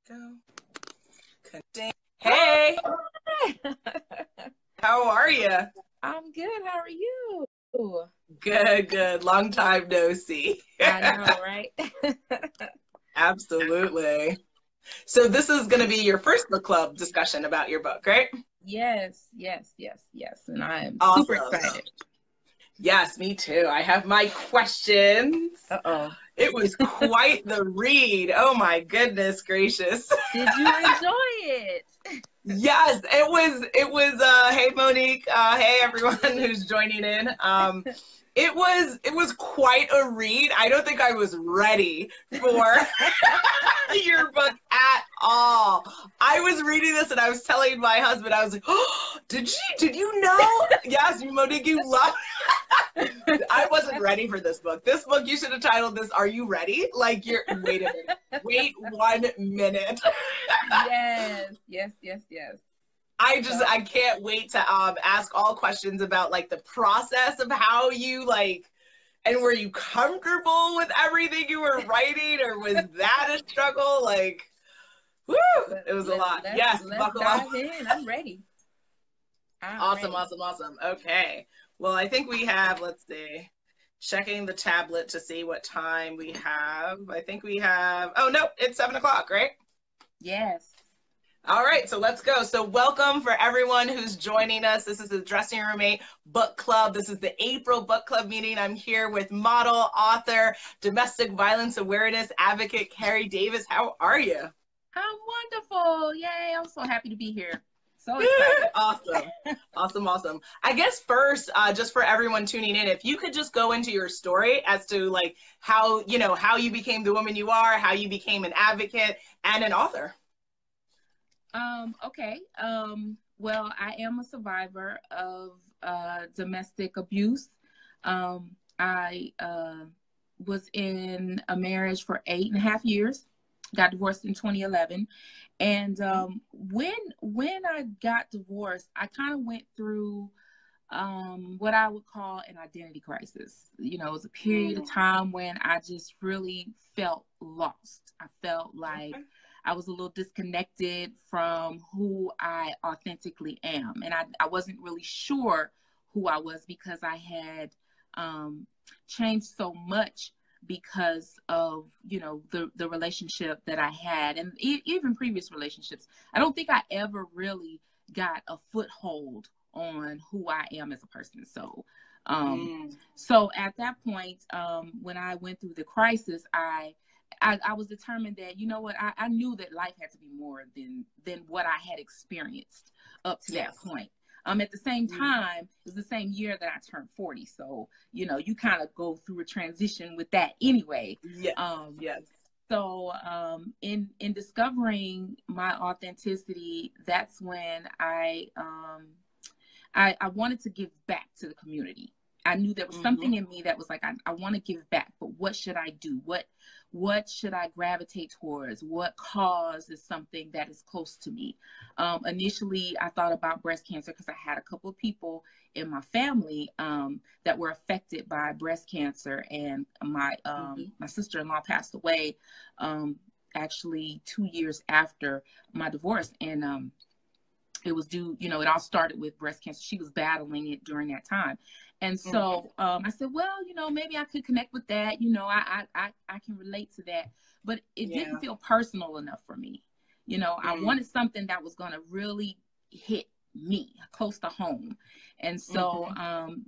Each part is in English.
Go. Continue. Hey, how are you? I'm good. How are you? Good, good. Long time no see. I know, right? Absolutely. So this is going to be your first book club discussion about your book, right? Yes, yes, yes, yes. And I am super Awesome. excited. Yes, me too. I have my questions. Uh-oh. It was quite the read. Oh my goodness gracious. Did you enjoy it? Yes, hey Monique, hey everyone who's joining in. It was quite a read. I don't think I was ready for your book at all. I was reading this and I was telling my husband, I was like, oh, did you know? Yes, Monique, you love I wasn't ready for this book. This book, you should have titled this, Are You Ready? Like wait a minute. Wait 1 minute. Yes, yes, yes, yes. I can't wait to ask all questions about like the process of how you like, and were you comfortable with everything you were writing, or was that a struggle? Like, woo, it was a lot. Yes, Let's buckle up. dive in. I'm ready. Awesome, awesome, awesome. Okay. Well, I think we have, let's see, checking the tablet to see what time we have. I think we have, oh, no, it's 7 o'clock, right? Yes. All right, so let's go. So welcome for everyone who's joining us. This is the Dressing Roommate Book Club. This is the April Book Club meeting. I'm here with model, author, domestic violence awareness advocate, Kerri Davis. How are you? I'm wonderful. Yay. I'm so happy to be here. So excited. Awesome. Awesome, awesome. I guess first, just for everyone tuning in, if you could just go into your story as to like how you became the woman you are, how you became an advocate and an author. Okay. Well, I am a survivor of domestic abuse. I was in a marriage for 8.5 years, got divorced in 2011. And when I got divorced, I kind of went through what I would call an identity crisis. You know, it was a period of time when I just really felt lost. I felt like I was a little disconnected from who I authentically am. And I wasn't really sure who I was because I had changed so much because of, the relationship that I had and even previous relationships. I don't think I ever really got a foothold on who I am as a person. So at that point, when I went through the crisis, I was determined that, you know what, I knew that life had to be more than what I had experienced up to that point. At the same time, it was the same year that I turned 40. So, you kind of go through a transition with that anyway. Yes. So in discovering my authenticity, that's when I wanted to give back to the community. I knew there was something in me that was like, I want to give back, but what should I do? What should I gravitate towards? What cause is something that is close to me? Initially, I thought about breast cancer because I had a couple of people in my family that were affected by breast cancer, and my sister-in-law passed away actually 2 years after my divorce, and it was due, it all started with breast cancer. She was battling it during that time. And so I said, well, maybe I could connect with that. I can relate to that. But it didn't feel personal enough for me. I wanted something that was going to really hit me close to home. And so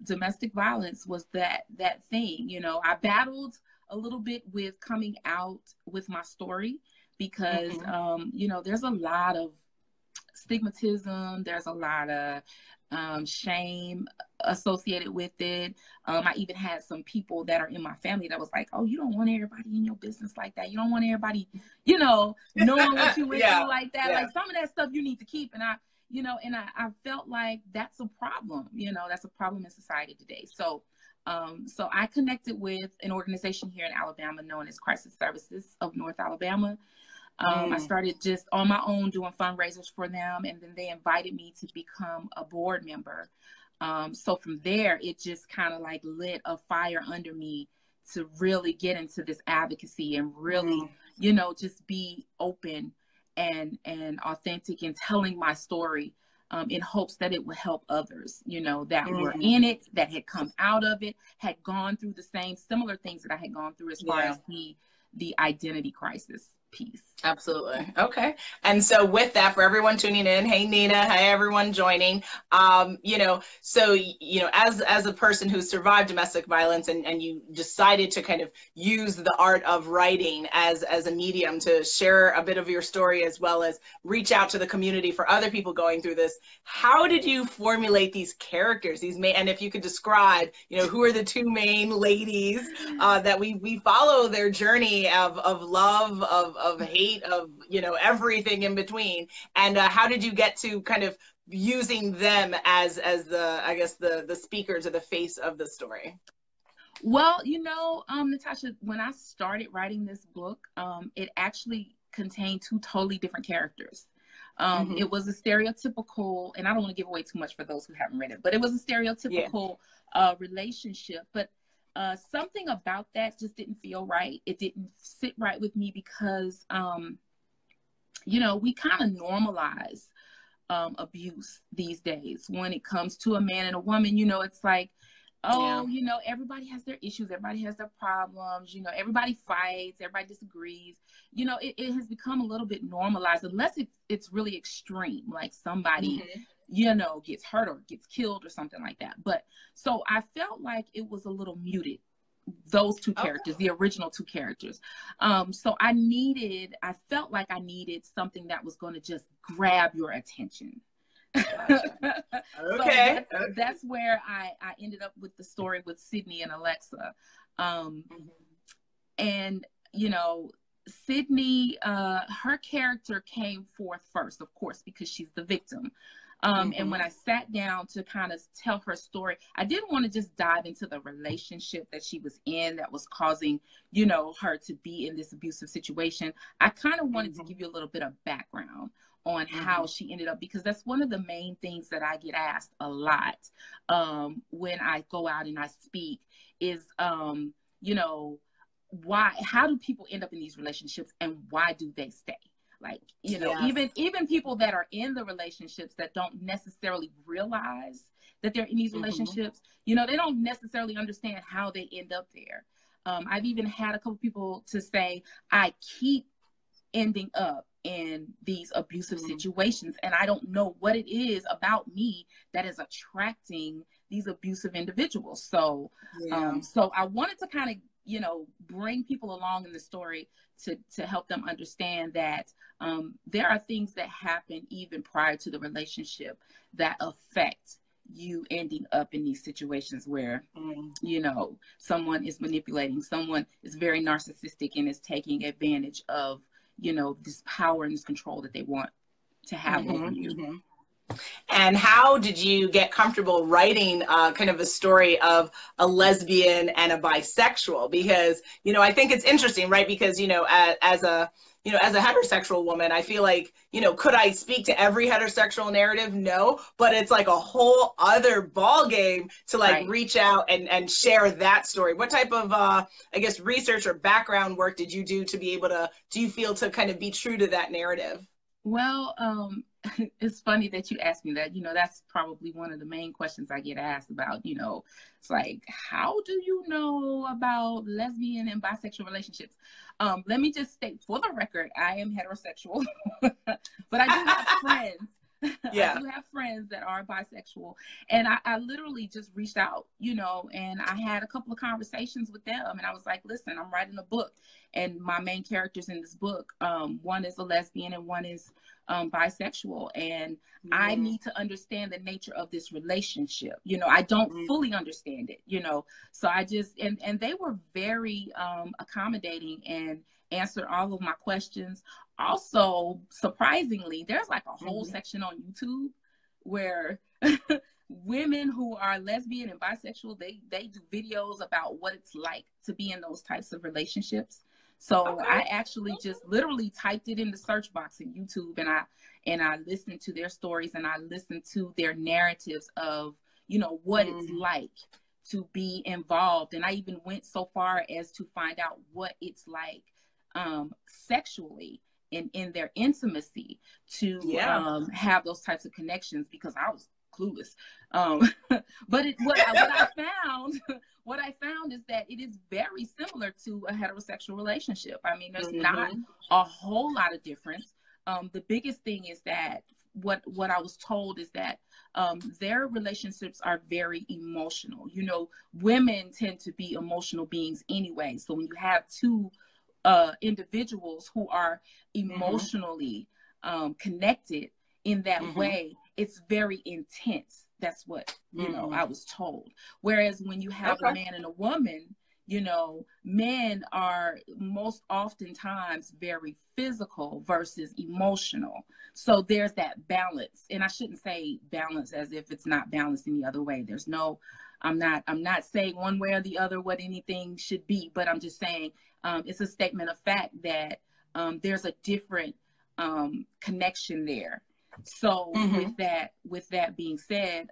domestic violence was that thing. I battled a little bit with coming out with my story because, there's a lot of stigmatism. There's a lot of shame associated with it. I even had some people that are in my family that was like, oh, you don't want everybody in your business like that. You don't want everybody, knowing what you went through like that. Like some of that stuff you need to keep. And I felt like that's a problem. That's a problem in society today. So I connected with an organization here in Alabama known as Crisis Services of North Alabama. I started just on my own doing fundraisers for them, and then they invited me to become a board member. So from there, it just kind of like lit a fire under me to really get into this advocacy and really, just be open and authentic in telling my story, in hopes that it would help others, you know, that were in it, that had come out of it, had gone through the same similar things that I had gone through as far as the identity crisis piece. Absolutely. Okay. And so with that, for everyone tuning in, hey, Nina, hey, everyone joining, you know, so, you know, as a person who survived domestic violence and you decided to kind of use the art of writing as a medium to share a bit of your story, as well as reach out to the community for other people going through this, how did you formulate these characters, and if you could describe, you know, who are the two main ladies that we follow their journey of love, of hate, of, you know, everything in between, and how did you get to kind of using them as the, I guess, the speakers or the face of the story? Well, you know, Natasha, when I started writing this book, it actually contained two totally different characters. It was a stereotypical, and I don't want to give away too much for those who haven't read it, but it was a stereotypical relationship, but something about that just didn't feel right. It didn't sit right with me because, you know, we kind of normalize abuse these days when it comes to a man and a woman. You know, it's like, oh, you know, everybody has their issues, everybody has their problems, you know, everybody fights, everybody disagrees. You know, it has become a little bit normalized, unless it's really extreme, like somebody, you know, gets hurt or gets killed or something like that. But so I felt like it was a little muted, those two characters, the original two characters. So I felt like I needed something that was going to just grab your attention. Gotcha. So that's where I ended up with the story with Sydney and Alexa. And, you know, Sydney, her character came forth first, of course, because she's the victim. And when I sat down to kind of tell her story, I didn't want to just dive into the relationship that she was in that was causing, you know, her to be in this abusive situation. I kind of wanted to give you a little bit of background on how she ended up, because that's one of the main things that I get asked a lot when I go out and I speak is, you know, how do people end up in these relationships and why do they stay? Like, you know, even people that are in the relationships that don't necessarily realize that they're in these relationships, you know, they don't necessarily understand how they end up there. I've even had a couple people to say, I keep ending up in these abusive situations, and I don't know what it is about me that is attracting these abusive individuals. So, so I wanted to kind of, you know, bring people along in the story to help them understand that there are things that happen even prior to the relationship that affect you ending up in these situations where, you know, someone is manipulating, someone is very narcissistic and is taking advantage of, you know, this power and this control that they want to have over you. And how did you get comfortable writing kind of a story of a lesbian and a bisexual? Because, you know, I think it's interesting, right? Because, you know, as a heterosexual woman, I feel like, you know, could I speak to every heterosexual narrative? No, but it's like a whole other ball game to like reach out and share that story. What type of, I guess, research or background work did you do to be able to, do you feel, to kind of be true to that narrative? Well, it's funny that you asked me that. You know, that's probably one of the main questions I get asked about. You know, it's like, how do you know about lesbian and bisexual relationships? Let me just state for the record, I am heterosexual, but I do have friends. I do have friends that are bisexual, and I literally just reached out, you know, and I had a couple of conversations with them, and I was like, listen, I'm writing a book, and my main characters in this book, one is a lesbian and one is bisexual, and I need to understand the nature of this relationship. You know, I don't fully understand it, you know, so I just, and they were very accommodating and answered all of my questions. Also, surprisingly, there's like a whole section on YouTube where women who are lesbian and bisexual, they do videos about what it's like to be in those types of relationships. So I actually just literally typed it in the search box in YouTube, and I listened to their stories, and I listened to their narratives of, you know, what it's like to be involved. And I even went so far as to find out what it's like sexually in their intimacy to have those types of connections, because I was clueless. But what I found, what I found is that it is very similar to a heterosexual relationship. I mean, there's not a whole lot of difference. The biggest thing is that what I was told is that their relationships are very emotional. You know, women tend to be emotional beings anyway. So when you have two individuals who are emotionally connected in that way, it's very intense. That's what, you know, I was told. Whereas when you have a man and a woman, you know, men are most oftentimes very physical versus emotional. So there's that balance. And I shouldn't say balance as if it's not balanced any other way. There's no, I'm not saying one way or the other what anything should be, but I'm just saying it's a statement of fact that there's a different connection there. So with that being said,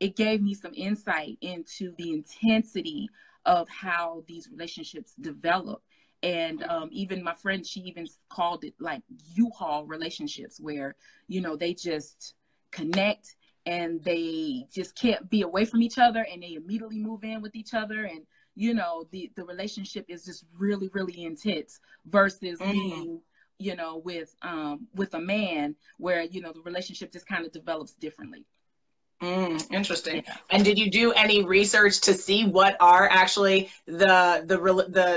it gave me some insight into the intensity of how these relationships develop. And even my friend, she even called it like U-Haul relationships, where, you know, they just connect and they just can't be away from each other, and they immediately move in with each other. And, you know, the relationship is just really, really intense versus being, you know, with a man where, you know, the relationship just kind of develops differently. Interesting. Yeah. And did you do any research to see what are actually the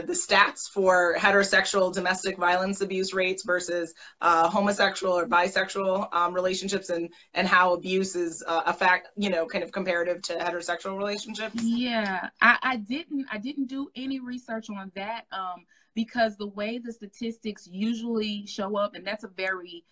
stats for heterosexual domestic violence abuse rates versus homosexual or bisexual relationships, and how abuse is a fact, you know, kind of comparative to heterosexual relationships? Yeah, I didn't do any research on that because the way the statistics usually show up, and that's a very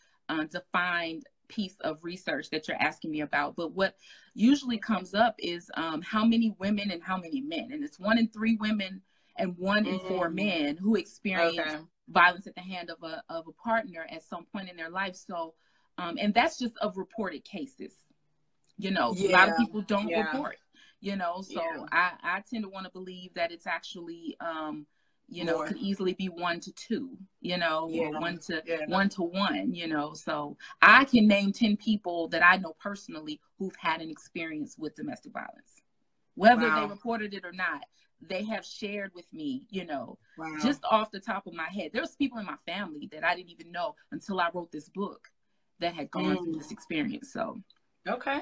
defined piece of research that you're asking me about, but what usually comes up is how many women and how many men, and it's 1 in 3 women and 1 in 4 men who experience violence at the hand of a partner at some point in their life. So and that's just of reported cases, you know. A lot of people don't report, you know, so I tend to want to believe that it's actually you know, could easily be 1 to 2, you know, or 1 to 1, you know. So I can name 10 people that I know personally who've had an experience with domestic violence, whether they reported it or not. They have shared with me, you know, just off the top of my head. There's people in my family that I didn't even know until I wrote this book that had gone through this experience. So Okay.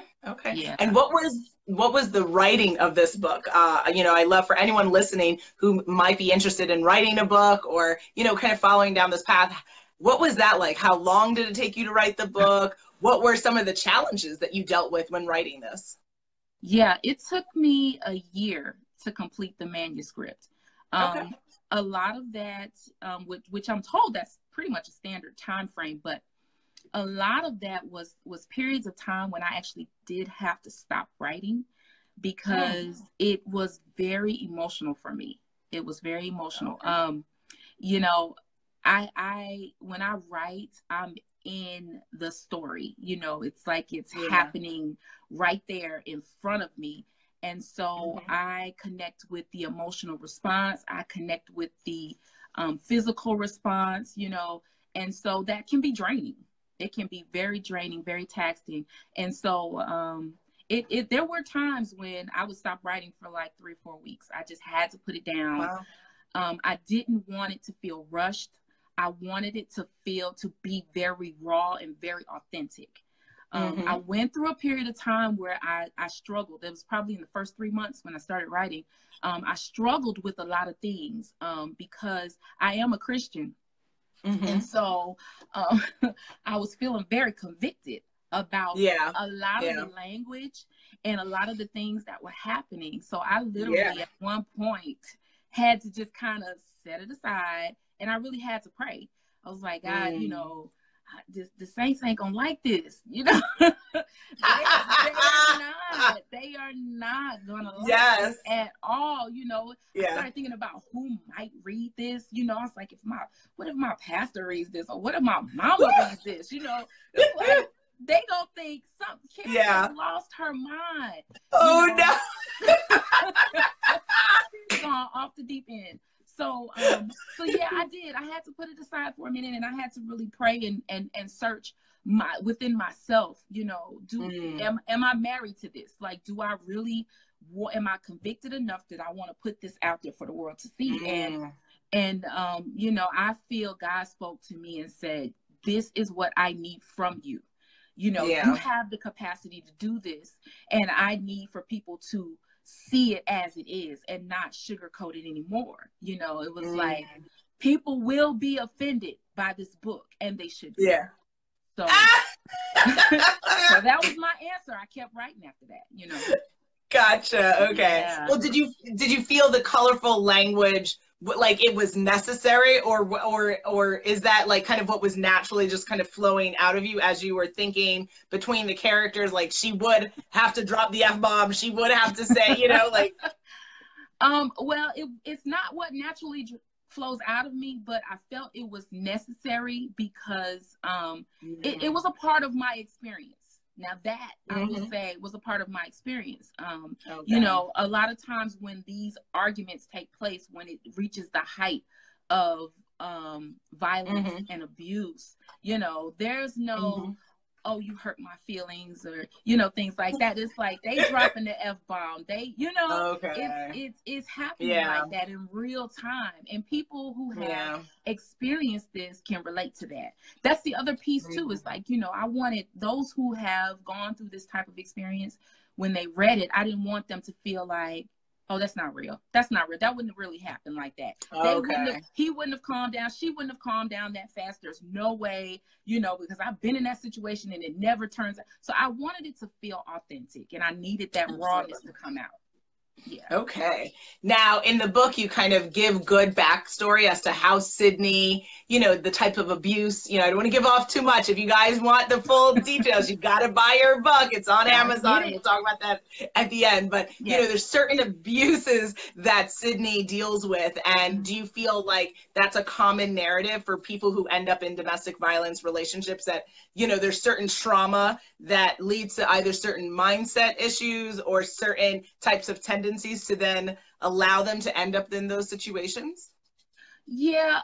Yeah. And what was the writing of this book? You know, I love for anyone listening who might be interested in writing a book, or, you know, kind of following down this path. What was that like? How long did it take you to write the book? What were some of the challenges that you dealt with when writing this? Yeah, it took me a year to complete the manuscript. A lot of that, which I'm told that's pretty much a standard time frame, but a lot of that was periods of time when I actually did have to stop writing because it was very emotional for me. It was very emotional. You know, I when I write, I'm in the story, you know, it's like it's happening right there in front of me. And so I connect with the emotional response. I connect with the physical response, you know, and so that can be draining. It can be very draining, very taxing. And so there were times when I would stop writing for like 3 or 4 weeks. I just had to put it down. I didn't want it to feel rushed. I wanted it to be very raw and very authentic. I went through a period of time where I struggled. It was probably in the first 3 months when I started writing. I struggled with a lot of things because I am a Christian. And so I was feeling very convicted about a lot of the language and a lot of the things that were happening. So I literally at one point had to just kind of set it aside, and I really had to pray. I was like, God, you know, the saints ain't gonna like this, you know. they are not gonna like this at all, you know. I started thinking about who might read this, you know. I was like, what if my pastor reads this, or what if my mama reads this, you know. It's like they gonna think Kerri has lost her mind. Oh, you know? No. She's gone off the deep end. So yeah, I did. I had to put it aside for a minute, and I had to really pray and search within myself. You know, am I married to this? Like, do I really? Am I convicted enough that I want to put this out there for the world to see? And you know, I feel God spoke to me and said, "This is what I need from you. You know, you have the capacity to do this, and I need for people to see it as it is and not sugarcoat it anymore." You know, it was like, people will be offended by this book, and they should be. So, so that was my answer. I kept writing after that, you know. Gotcha. Okay. Well, did you feel the colorful language like it was necessary, or is that like kind of what was naturally just kind of flowing out of you as you were thinking between the characters? Like, she would have to drop the F-bomb, she would have to say, you know, like. Well, it's not what naturally flows out of me, but I felt it was necessary because it was a part of my experience. Now that I would say was a part of my experience. You know, a lot of times when these arguments take place, when it reaches the height of violence and abuse, you know, there's no, oh, you hurt my feelings, or, you know, things like that. It's like they dropping the F-bomb. They, you know, it's happening like that in real time. And people who have experienced this can relate to that. That's the other piece too. It's like, you know, I wanted those who have gone through this type of experience, when they read it, I didn't want them to feel like, oh, that's not real. That's not real. That wouldn't really happen like that. He wouldn't have calmed down. She wouldn't have calmed down that fast. There's no way, you know, because I've been in that situation and it never turns out. So I wanted it to feel authentic, and I needed that rawness to come out. Yeah. Okay. Now, in the book, you kind of give good backstory as to how Sydney, you know, the type of abuse, you know, I don't want to give off too much. If you guys want the full details, you got to buy her book. It's on Amazon, and we'll talk about that at the end. But, you know, there's certain abuses that Sydney deals with. And do you feel like that's a common narrative for people who end up in domestic violence relationships, that, you know, there's certain trauma that leads to either certain mindset issues or certain types of tendencies to then allow them to end up in those situations? Yeah.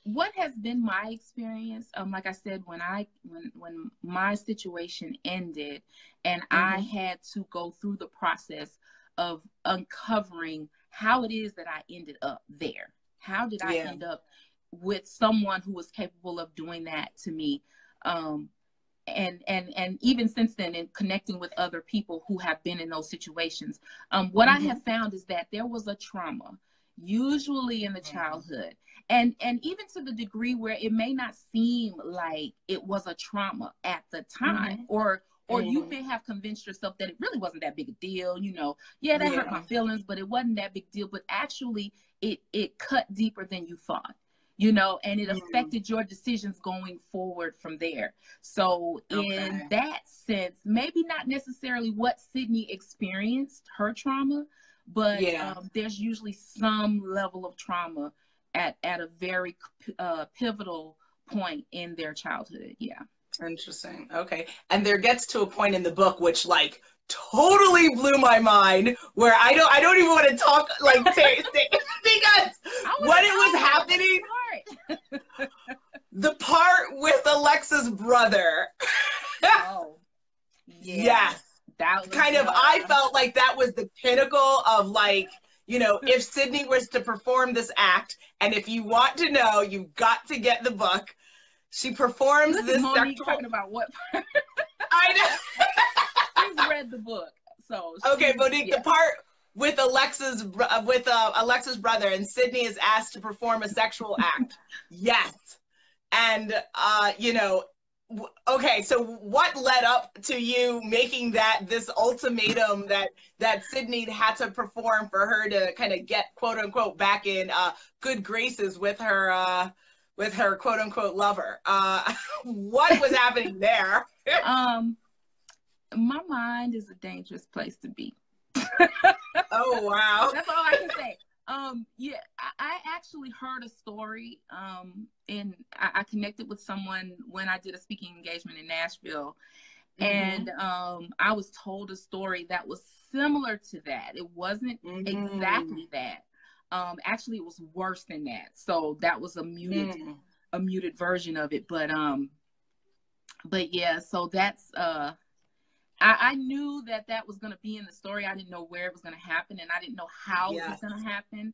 What has been my experience, like I said, when my situation ended and I had to go through the process of uncovering how it is that I ended up there. How did I end up with someone who was capable of doing that to me? And even since then, in connecting with other people who have been in those situations, what I have found is that there was a trauma, usually in the childhood, and even to the degree where it may not seem like it was a trauma at the time, or you may have convinced yourself that it really wasn't that big a deal. You know, that hurt my feelings, but it wasn't that big deal. But actually, it cut deeper than you thought. You know, and it affected your decisions going forward from there. So in that sense, maybe not necessarily what Sydney experienced, her trauma, but there's usually some level of trauma at a very pivotal point in their childhood. Yeah. Interesting. Okay. And there gets to a point in the book which like totally blew my mind, where I don't even want to talk like because what it was happening, the part with Alexa's brother. Oh, yes. That was kind of, I felt like that was the pinnacle of, like, you know, if Sydney was to perform this act, and if you want to know, you've got to get the book. She performs this sexual... talking about what? I know. She's read the book, so. Okay, Monique, the part with Alexa's brother, and Sydney is asked to perform a sexual act. Yes, and you know, okay. So what led up to you making this ultimatum that Sydney had to perform for her to kind of get quote unquote back in good graces with her quote unquote lover? What was happening there? My mind is a dangerous place to be. Oh, wow. That's all I can say. Yeah, I actually heard a story, and I connected with someone when I did a speaking engagement in Nashville, and I was told a story that was similar to that. It wasn't exactly that. Actually, it was worse than that. So that was a muted version of it. But yeah, so that's I knew that was going to be in the story. I didn't know where it was going to happen, and I didn't know how it was going to happen.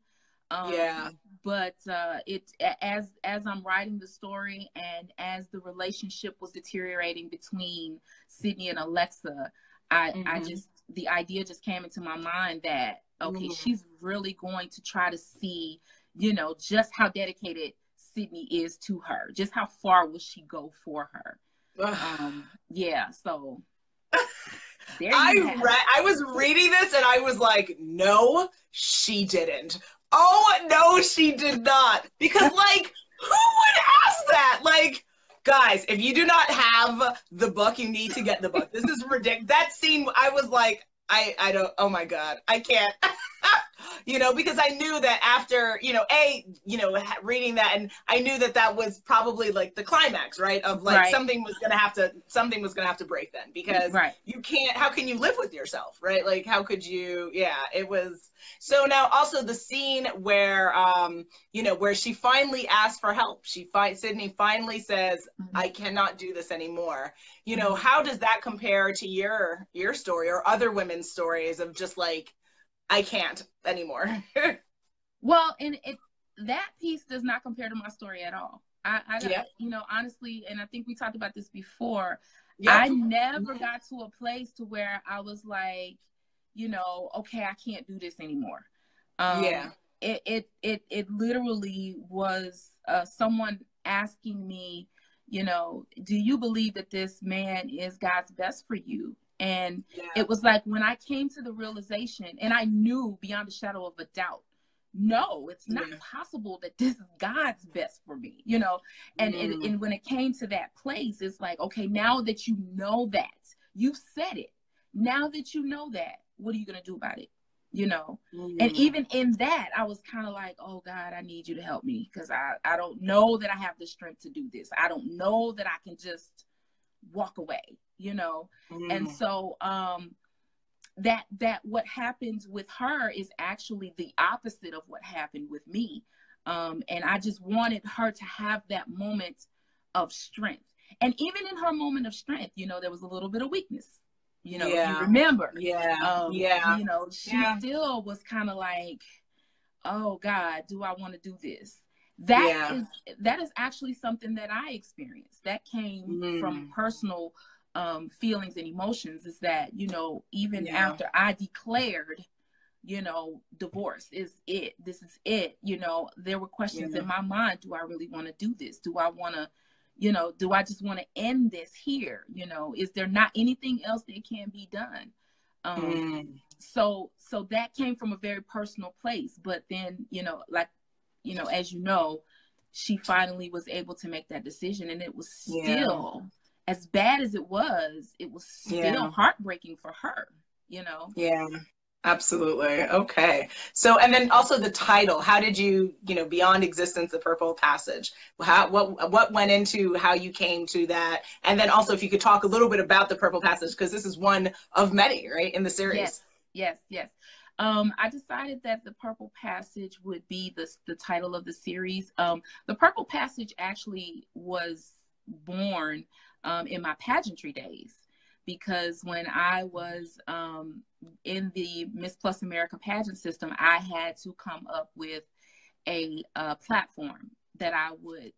But as I'm writing the story, and as the relationship was deteriorating between Sydney and Alexa, the idea just came into my mind that, okay, she's really going to try to see, just how dedicated Sydney is to her. Just how far will she go for her? Yeah, so I was reading this and I was like, no, she didn't. Oh, no, she did not. Because, like, who would ask that? Like, guys, if you do not have the book, you need to get the book. This is ridiculous. That scene, I was like, I don't, oh my God, I can't. Because I knew that after, reading that, and I knew that was probably like the climax, right? Of like, something was gonna have to break then, because you can't, how can you live with yourself, right? Like, how could you, it was. So now also the scene where, where she finally asks for help. Sydney finally says, I cannot do this anymore. How does that compare to your story or other women's stories of just like, I can't anymore? Well, and that piece does not compare to my story at all. Honestly, and I think we talked about this before. I never got to a place to where I was like, okay, I can't do this anymore. It literally was someone asking me, do you believe that this man is God's best for you? And it was like, when I came to the realization, and I knew beyond a shadow of a doubt, no, it's not possible that this is God's best for me, and when it came to that place, it's like, okay, now that you know that, you've said it, now that you know that, what are you going to do about it? And even in that, I was kind of like, oh God, I need you to help me, because I don't know that I have the strength to do this. I don't know that I can just walk away, and so that what happens with her is actually the opposite of what happened with me, and I just wanted her to have that moment of strength. And even in her moment of strength, there was a little bit of weakness, if you remember. She still was kind of like, oh God, do I want to do this? That is actually something that I experienced, that came from personal feelings and emotions, is that, even after I declared, divorce is it, this is it, there were questions in my mind. Do I really want to do this? Do I want to, do I just want to end this here? Is there not anything else that can be done? So that came from a very personal place. But then, as she finally was able to make that decision, and it was still, as bad as it was still heartbreaking for her, Absolutely. Okay. So, and then also the title, how did you, Beyond Existence, the Purple Passage, what went into how you came to that? And then also, if you could talk a little bit about the Purple Passage, because this is one of many, right, in the series. Yes. I decided that the Purple Passage would be the title of the series. The Purple Passage actually was born in my pageantry days, because when I was in the Miss Plus America pageant system, I had to come up with a platform that I would,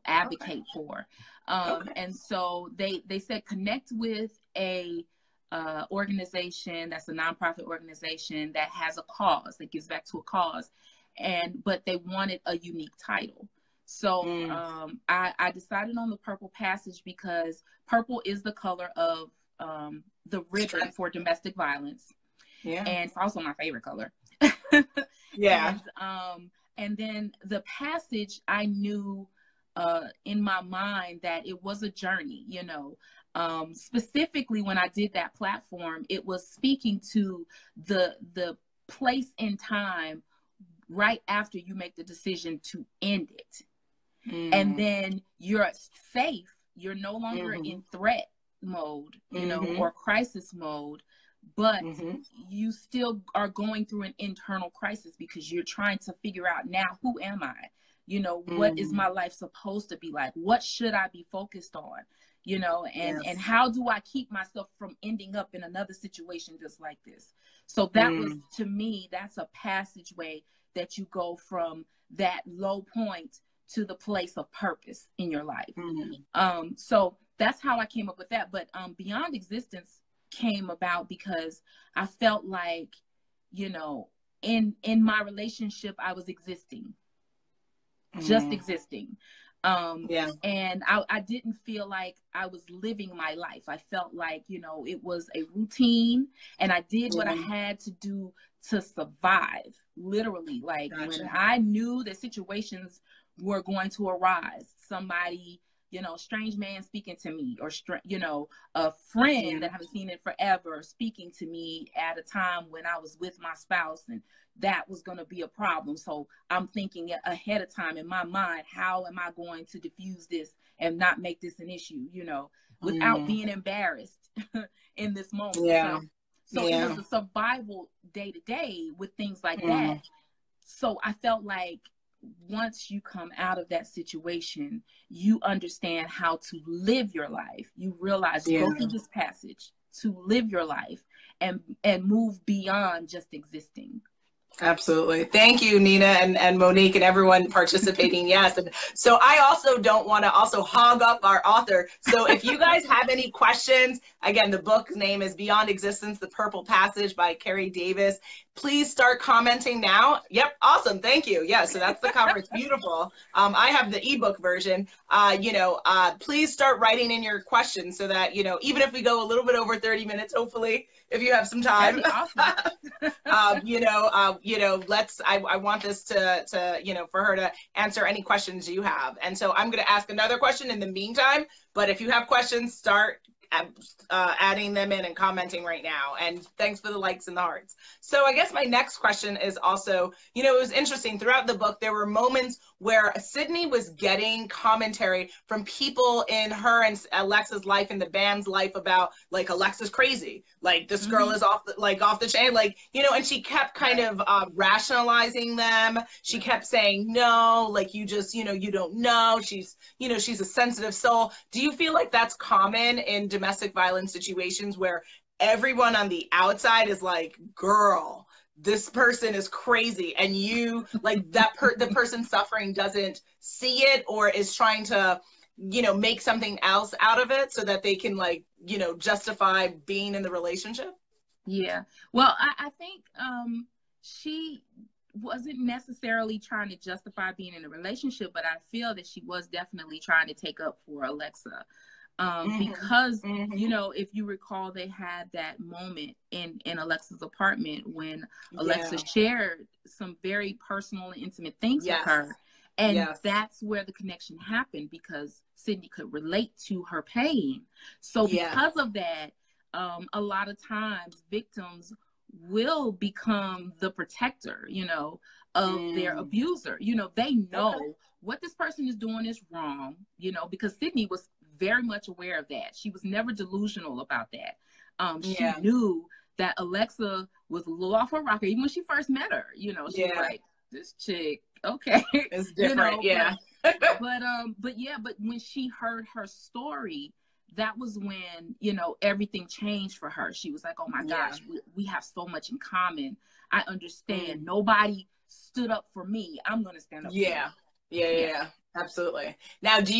advocate for. And so they said, connect with a organization that's a nonprofit organization that has a cause, that gives back to a cause, but they wanted a unique title. So I decided on the Purple Passage because purple is the color of the ribbon for domestic violence. And it's also my favorite color. And then the passage, I knew in my mind that it was a journey, specifically when I did that platform, it was speaking to the place in time right after you make the decision to end it. And then you're safe. You're no longer in threat mode, or crisis mode, but you still are going through an internal crisis because you're trying to figure out, now, who am I? You know, what is my life supposed to be like? What should I be focused on? You know, and how do I keep myself from ending up in another situation just like this? So that was, to me, that's a passageway that you go from that low point to the place of purpose in your life. So that's how I came up with that. But Beyond Existence came about because I felt like, you know, in my relationship, I was existing, just existing. And I didn't feel like I was living my life. I felt like, you know, it was a routine, and I did what I had to do to survive, literally. Like, when I knew that situations were going to arise, somebody, you know, strange man speaking to me, or you know, a friend that I haven't seen in forever speaking to me at a time when I was with my spouse, and that was going to be a problem. So I'm thinking ahead of time in my mind, how am I going to diffuse this and not make this an issue, you know, without being embarrassed in this moment. So it was a survival day to day with things like that. So I felt like once you come out of that situation, you understand how to live your life. You realize you go through this passage to live your life and move beyond just existing. Absolutely. Thank you, Nina and Monique and everyone participating. Yes. And so I also don't want to also hog up our author. So if you guys have any questions, again, the book's name is Beyond Existence, The Purple Passage by Kerri Davis. Please start commenting now. Yep. Awesome. Thank you. Yeah. So that's the cover. It's beautiful. I have the ebook version. Please start writing in your questions so that, you know, even if we go a little bit over 30 minutes, hopefully, if you have some time, awesome. I want this to, you know, for her to answer any questions you have. And so I'm going to ask another question in the meantime, but if you have questions, start adding them in and commenting right now. And thanks for the likes and the hearts. So I guess my next question is also, you know, it was interesting throughout the book, there were moments where Sydney was getting commentary from people in her and Alexa's life and the band's life about, like, Alexa's crazy, like this girl is off the chain, like, you know, and she kept kind of rationalizing them. She kept saying, no, like, you just, you know, you don't know, she's, you know, she's a sensitive soul. Do you feel like that's common in domestic violence situations where everyone on the outside is like, girl, this person is crazy, and you, like, the person suffering doesn't see it, or is trying to, you know, make something else out of it so that they can, like, you know, justify being in the relationship? Yeah. Well, I think she wasn't necessarily trying to justify being in a relationship, but I feel that she was definitely trying to take up for Alexa. Because, you know, if you recall, they had that moment in Alexa's apartment when Alexa shared some very personal and intimate things with her. And that's where the connection happened, because Sydney could relate to her pain. So because of that, a lot of times victims will become the protector, you know, of their abuser. You know, they know what this person is doing is wrong, you know, because Sydney was very much aware of that. She was never delusional about that. She knew that Alexa was a little off her rocker, even when she first met her. You know, she was like, this chick, okay. It's different, you know, but when she heard her story, that was when, you know, everything changed for her. She was like, oh my gosh, we have so much in common. I understand. Nobody stood up for me. I'm going to stand up for you. Yeah, absolutely. Now, do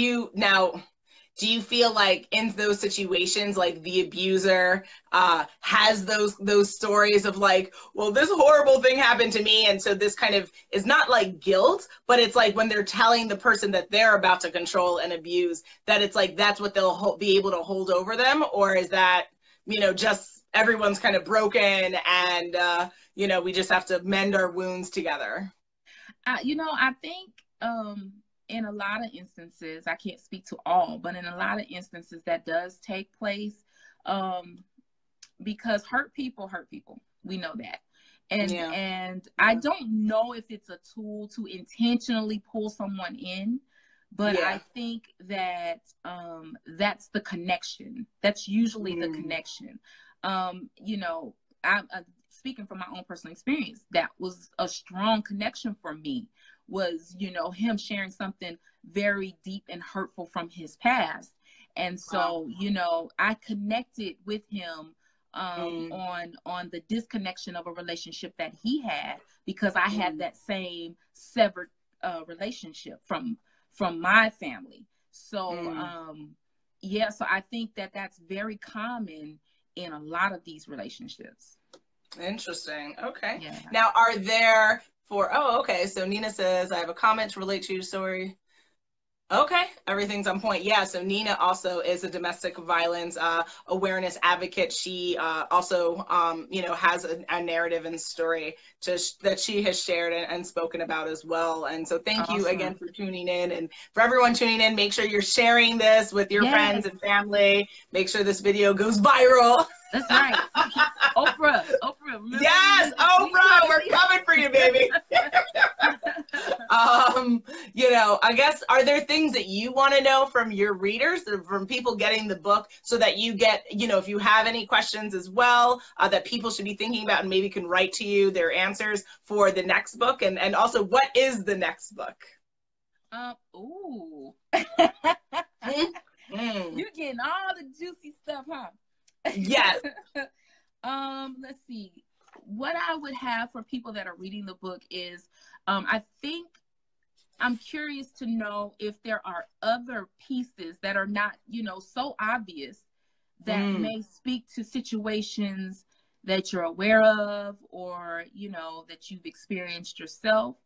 you feel like in those situations, like, the abuser has those stories of, like, well, this horrible thing happened to me, and so this kind of is not like guilt, but it's like when they're telling the person that they're about to control and abuse, that it's like that's what they'll be able to hold over them? Or is that, you know, just everyone's kind of broken and you know, we just have to mend our wounds together? You know, I think in a lot of instances, I can't speak to all, but in a lot of instances that does take place, because hurt people. We know that. And I don't know if it's a tool to intentionally pull someone in, but I think that that's the connection. That's usually the connection. You know, I'm speaking from my own personal experience. That was a strong connection for me, was, you know, him sharing something very deep and hurtful from his past. And so, you know, I connected with him on the disconnection of a relationship that he had, because I had that same severed relationship from my family. So yeah, so I think that that's very common in a lot of these relationships. Interesting. Okay. Yeah. Now, are there okay. So Nina says, I have a comment to relate to your story. Okay, everything's on point. Yeah, so Nina also is a domestic violence awareness advocate. She also, you know, has a narrative and story that she has shared and spoken about as well. And so thank you again for tuning in. And for everyone tuning in, make sure you're sharing this with your friends and family. Make sure this video goes viral. That's right. Oprah. Yes, Oprah, we're coming for you, baby. You know, I guess, are there things that you want to know from your readers, or from people getting the book, so that you get, you know, if you have any questions as well, that people should be thinking about and maybe can write to you their answers for the next book? And also, what is the next book? Ooh. You're getting all the juicy stuff, huh? Yes. Let's see. What I would have for people that are reading the book is, I think I'm curious to know if there are other pieces that are not, you know, so obvious, that may speak to situations that you're aware of, or, you know, that you've experienced yourself.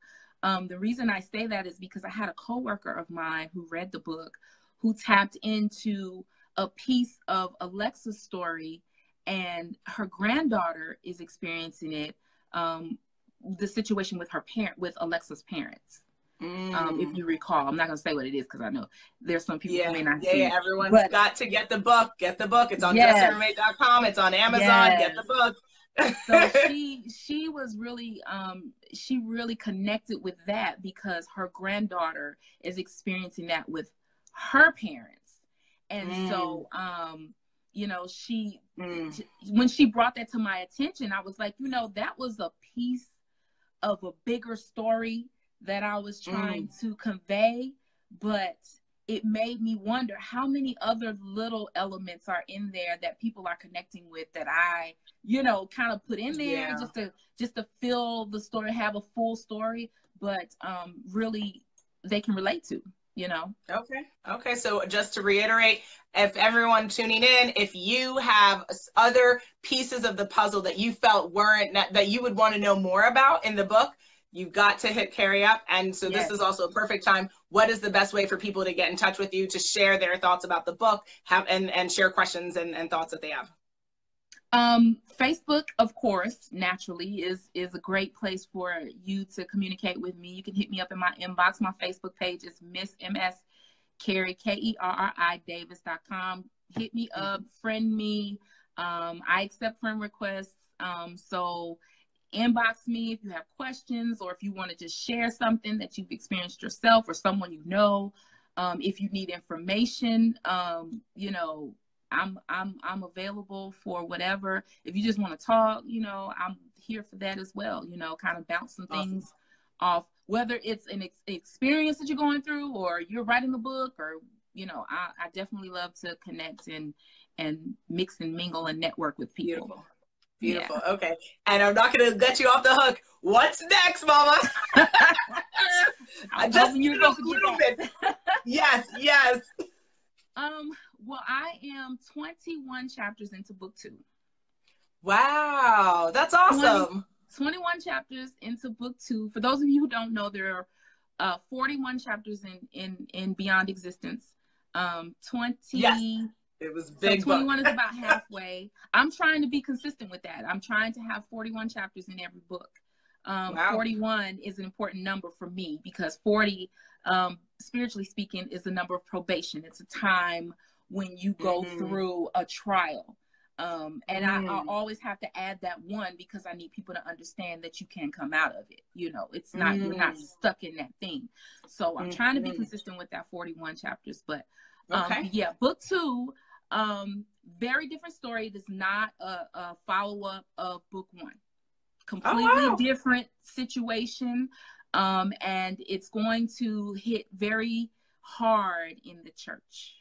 The reason I say that is because I had a coworker of mine who read the book, who tapped into a piece of Alexa's story, and her granddaughter is experiencing it. The situation with with Alexa's parents. If you recall, I'm not going to say what it is, because I know there's some people who may not see it. Yeah, everyone's got to get the book. Get the book. It's on JustAroommate.com. It's on Amazon. Get the book. So she was really, she really connected with that, because her granddaughter is experiencing that with her parents. And so, you know, when she brought that to my attention, I was like, you know, that was a piece of a bigger story that I was trying to convey, but it made me wonder how many other little elements are in there that people are connecting with, that I, you know, kind of put in there just to fill the story, have a full story, but really they can relate to, you know. Okay, so just to reiterate, if everyone tuning in, if you have other pieces of the puzzle that you felt that you would want to know more about in the book, you've got to hit Kerri up. And so this is also a perfect time. What is the best way for people to get in touch with you, to share their thoughts about the book, and share questions and thoughts that they have? Facebook, of course, naturally is a great place for you to communicate with me. You can hit me up in my inbox. My Facebook page is Miss MS Kerri, Kerri Davis.com. Hit me up, friend me. I accept friend requests. So inbox me if you have questions, or if you want to just share something that you've experienced yourself or someone you know. If you need information, you know, I'm available for whatever. If you just want to talk, you know, I'm here for that as well. You know, kind of bounce some things off, whether it's an experience that you're going through, or you're writing a book, or, you know, I definitely love to connect and mix and mingle and network with people. Beautiful. Yeah. Okay. And I'm not going to let you off the hook. What's next, Mama? I just you go forget that. Yes. Well, I am 21 chapters into book 2. Wow, that's awesome. 21 chapters into book 2. For those of you who don't know, there are 41 chapters in Beyond Existence. 20. Yes. It was big. So 21 is about halfway. I'm trying to be consistent with that. I'm trying to have 41 chapters in every book. 41 is an important number for me, because 40, spiritually speaking, is the number of probation. It's a time when you go through a trial. And I always have to add that 1, because I need people to understand that you can come out of it. You know, it's not, you're not stuck in that thing. So I'm trying to be consistent with that 41 chapters. But yeah, book 2, Very different story. It is not a follow-up of book one. Completely Oh, wow. different situation. And it's going to hit very hard in the church.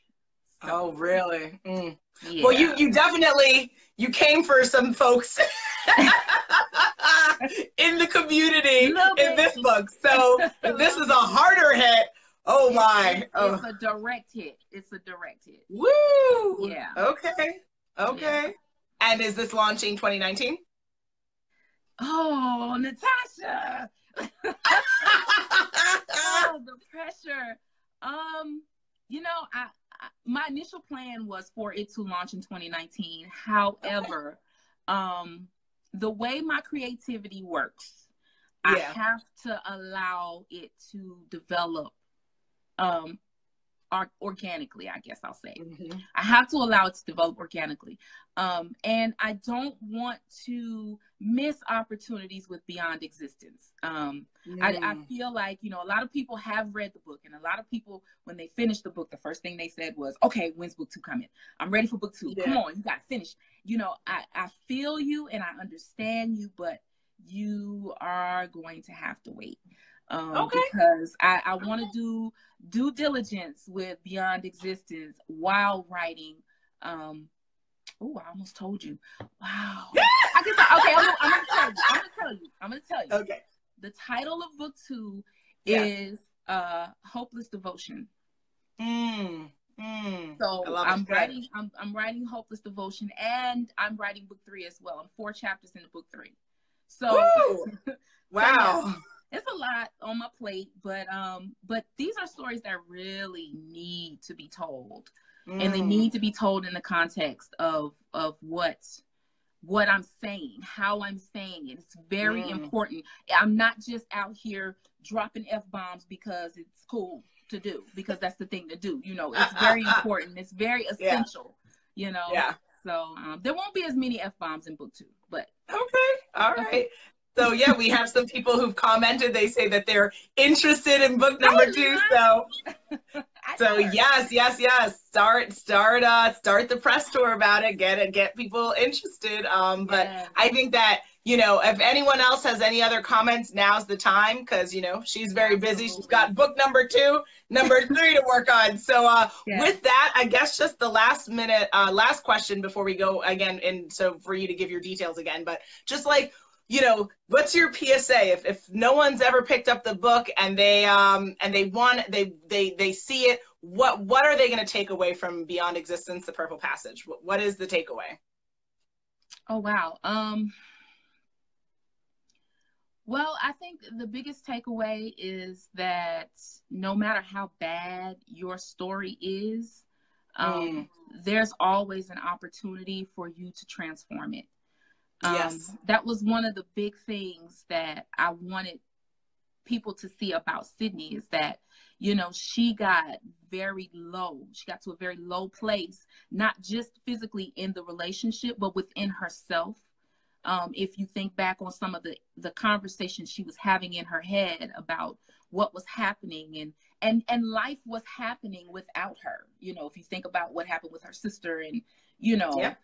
So, Oh, really? Mm. yeah. Well, you definitely, you came for some folks in the community in this book. So if this is a harder hit, oh my. It's a direct hit. It's a direct hit. Woo! Yeah. Okay. Okay. Yeah. And is this launching 2019? Oh, Natasha. Oh, the pressure. You know, my initial plan was for it to launch in 2019. However, the way my creativity works, I have to allow it to develop organically, I guess I'll say. Mm-hmm. I have to allow it to develop organically. And I don't want to miss opportunities with Beyond Existence. I feel like, you know, a lot of people have read the book, and a lot of people, when they finished the book, the first thing they said was, okay, when's book 2 coming? I'm ready for book 2. Yeah. Come on, you got to finish. You know, I feel you and I understand you, but you are going to have to wait. Because I want to do due diligence with Beyond Existence while writing. Oh, I almost told you. Wow. I guess, okay, I'm gonna tell you. Okay. The title of book 2 is Hopeless Devotion. So I'm writing Hopeless Devotion, and I'm writing book 3 as well. I'm 4 chapters into book 3. So wow. So, yeah, it's a lot on my plate, but these are stories that really need to be told, and they need to be told in the context of what I'm saying, how I'm saying it. It's very important. I'm not just out here dropping F-bombs because it's cool to do, because that's the thing to do. You know, it's very important. It's very essential. You know. Yeah. So there won't be as many F-bombs in book 2, but okay, all right. So yeah, we have some people who've commented. They say that they're interested in book number 2. So yes. Start the press tour about it. Get people interested. But I think that, you know, if anyone else has any other comments, now's the time, because, you know, she's very busy. She's got book number 2, number 3 to work on. So with that, I guess just the last question before we go again, and so for you to give your details again, but just like, you know, what's your PSA if no one's ever picked up the book and they see it, what are they going to take away from Beyond Existence, The Purple Passage? What is the takeaway? Oh wow. Well, I think the biggest takeaway is that no matter how bad your story is, there's always an opportunity for you to transform it. That was one of the big things that I wanted people to see about Sydney, is that, you know, she got very low. She got to a very low place, not just physically in the relationship, but within herself. If you think back on some of the conversations she was having in her head about what was happening, and life was happening without her. You know, if you think about what happened with her sister and, you know,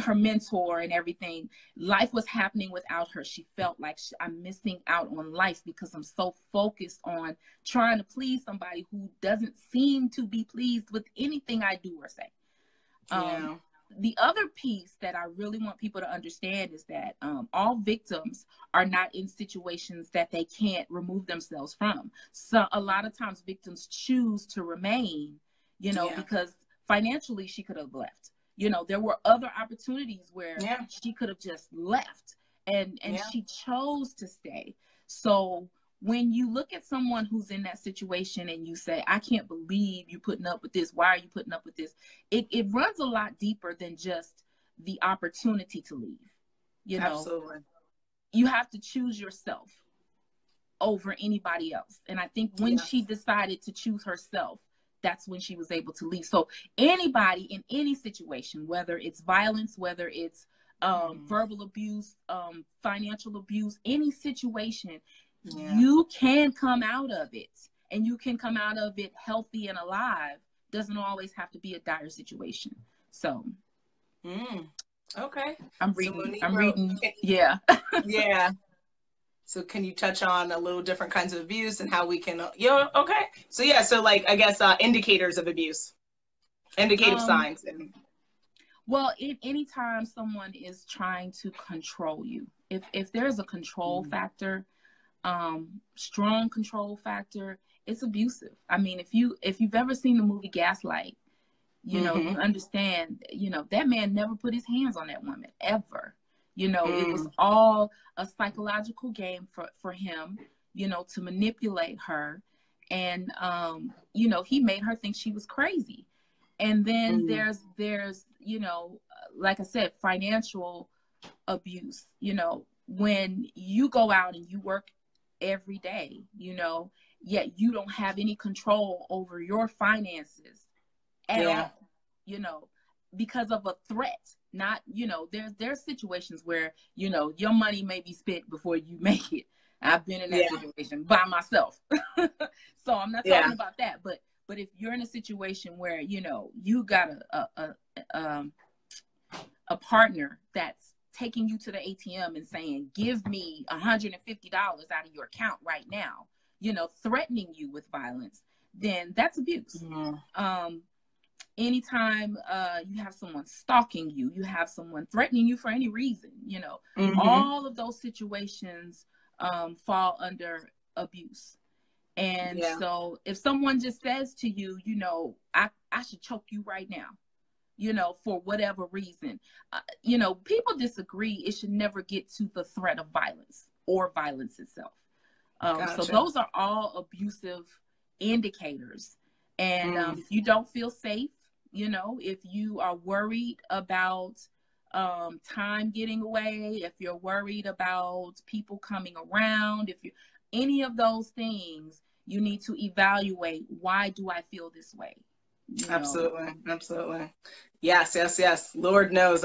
her mentor and everything, life was happening without her. She felt like I'm missing out on life because I'm so focused on trying to please somebody who doesn't seem to be pleased with anything I do or say. The other piece that I really want people to understand is that all victims are not in situations that they can't remove themselves from. So a lot of times victims choose to remain, you know, because financially she could have left. You know, there were other opportunities where she could have just left, and she chose to stay. So when you look at someone who's in that situation and you say, I can't believe you're putting up with this. Why are you putting up with this? It runs a lot deeper than just the opportunity to leave. You know, absolutely. You have to choose yourself over anybody else. And I think when she decided to choose herself, that's when she was able to leave. So anybody in any situation, whether it's violence, whether it's verbal abuse, financial abuse, any situation, you can come out of it, and you can come out of it healthy and alive. Doesn't always have to be a dire situation. So Mm. Okay. I'm So reading. Monique I'm wrote, reading. Yeah. yeah. So can you touch on a little different kinds of abuse and how we can, okay. So yeah, so like, I guess, indicators of abuse, indicative signs. And Well, anytime someone is trying to control you, if there's a control factor, strong control factor, it's abusive. I mean, if you've ever seen the movie Gaslight, you know, you understand, you know, that man never put his hands on that woman ever. You know, it was all a psychological game for him, you know, to manipulate her. And, you know, he made her think she was crazy. And then there's, you know, like I said, financial abuse. You know, when you go out and you work every day, you know, yet you don't have any control over your finances at all, you know, because of a threat. Not, you know, there's situations where, you know, your money may be spent before you make it. I've been in that situation by myself. So I'm not talking about that, but if you're in a situation where, you know, you got a partner that's taking you to the ATM and saying, give me $150 out of your account right now, you know, threatening you with violence, then that's abuse. Anytime you have someone stalking you, you have someone threatening you for any reason, you know, all of those situations fall under abuse. And so if someone just says to you, you know, I should choke you right now, you know, for whatever reason, you know, people disagree. It should never get to the threat of violence or violence itself. So those are all abusive indicators. And if you don't feel safe, you know, if you are worried about time getting away, if you're worried about people coming around, if you any of those things, you need to evaluate, why do I feel this way? You know? Absolutely. Yes. Lord knows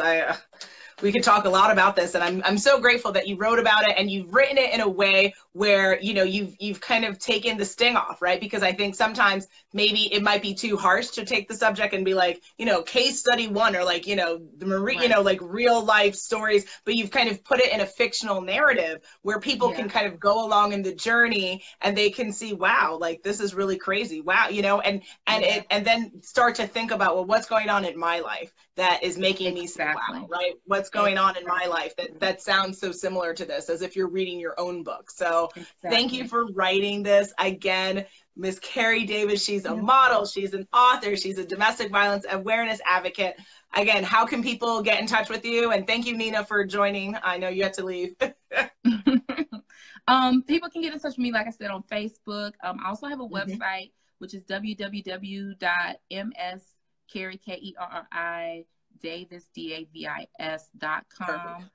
we could talk a lot about this, and I'm so grateful that you wrote about it, and you've written it in a way where, you know, you've kind of taken the sting off, right? Because I think sometimes maybe it might be too harsh to take the subject and be like, you know, case study 1, or like, you know, you know, like real life stories, but you've kind of put it in a fictional narrative where people can kind of go along in the journey and they can see, wow, like this is really crazy. Wow, you know, and then start to think about, well, what's going on in my life that is making me say, wow, right? What's going on in my life that sounds so similar to this, as if you're reading your own book. So thank you for writing this. Again, Miss Kerri Davis, she's a model, she's an author, she's a domestic violence awareness advocate. Again, how can people get in touch with you? And thank you, Nina, for joining. I know you had to leave. People can get in touch with me, like I said, on Facebook. I also have a website, which is www.mskerri.davis.com.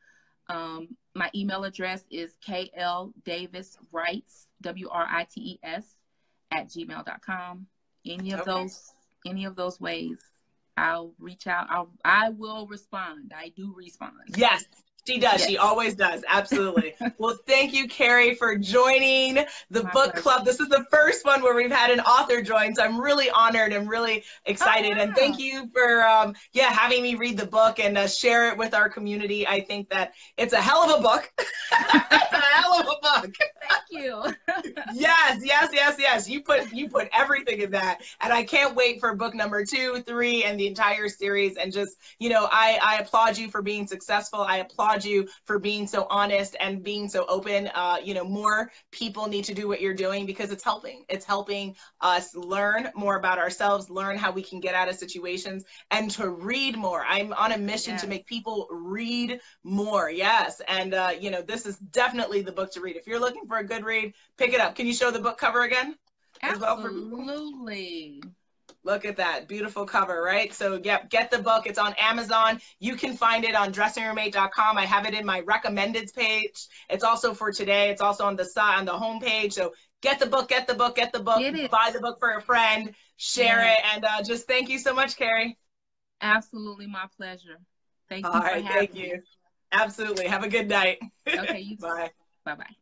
My email address is kldaviswrites, WRITES, @gmail.com. Any of those ways, I'll reach out. I will respond. I do respond. Yes. She does. Yes. She always does. Absolutely. Well, thank you, Kerri, for joining the book club. This is the first one where we've had an author join, so I'm really honored and really excited. And thank you for, having me read the book and share it with our community. I think that it's a hell of a book. A hell of a book. Thank you. Yes. You put everything in that, and I can't wait for book number 2, 3, and the entire series. And just, you know, I applaud you for being successful. I applaud you for being so honest and being so open. You know, more people need to do what you're doing, because it's helping us learn more about ourselves, learn how we can get out of situations, and to read more. I'm on a mission to make people read more. Yes. And you know, this is definitely the book to read. If you're looking for a good read, pick it up. Can you show the book cover again? Absolutely. Look at that beautiful cover, right? So yep, get the book. It's on Amazon. You can find it on dressingroommate.com. I have it in my recommendeds page. It's also for today. It's also on the side, on the homepage. So get the book, buy the book for a friend, share it, and just thank you so much, Kerri. Absolutely, my pleasure. Thank you. All right, thank you. Absolutely. Have a good night. Okay, you too. Bye. Bye-bye.